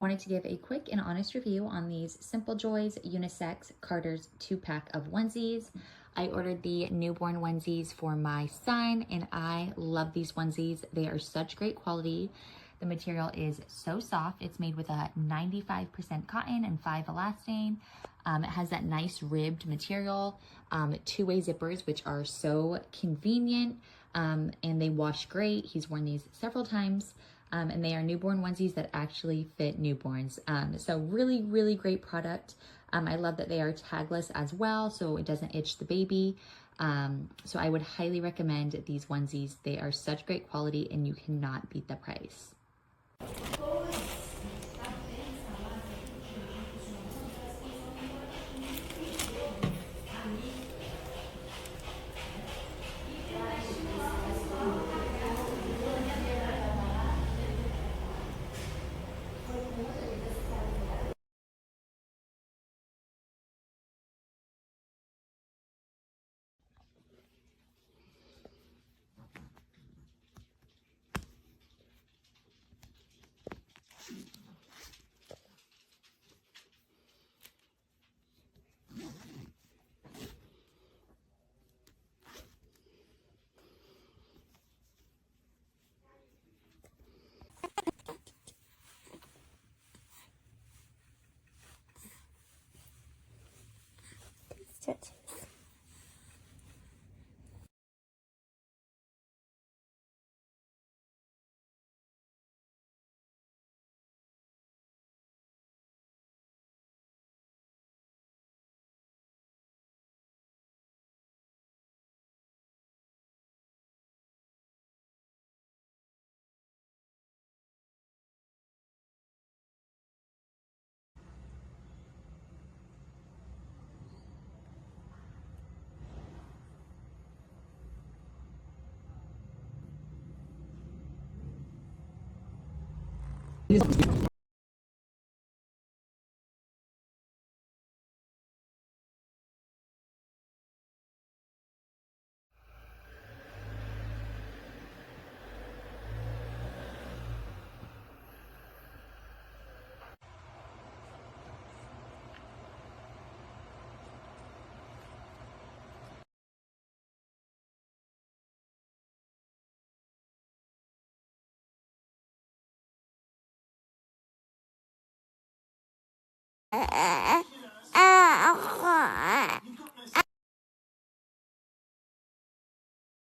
Wanted to give a quick and honest review on these Simple Joys Unisex Carter's 2-pack of onesies. I ordered the newborn onesies for my son and I love these onesies. They are such great quality. The material is so soft. It's made with a 95% cotton and 5 elastane. It has that nice ribbed material, two-way zippers, which are so convenient, and they wash great. He's worn these several times. And they are newborn onesies that actually fit newborns. So really, really great product. I love that they are tagless as well, so it doesn't itch the baby. So I would highly recommend these onesies. They are such great quality and you cannot beat the price. Stretches.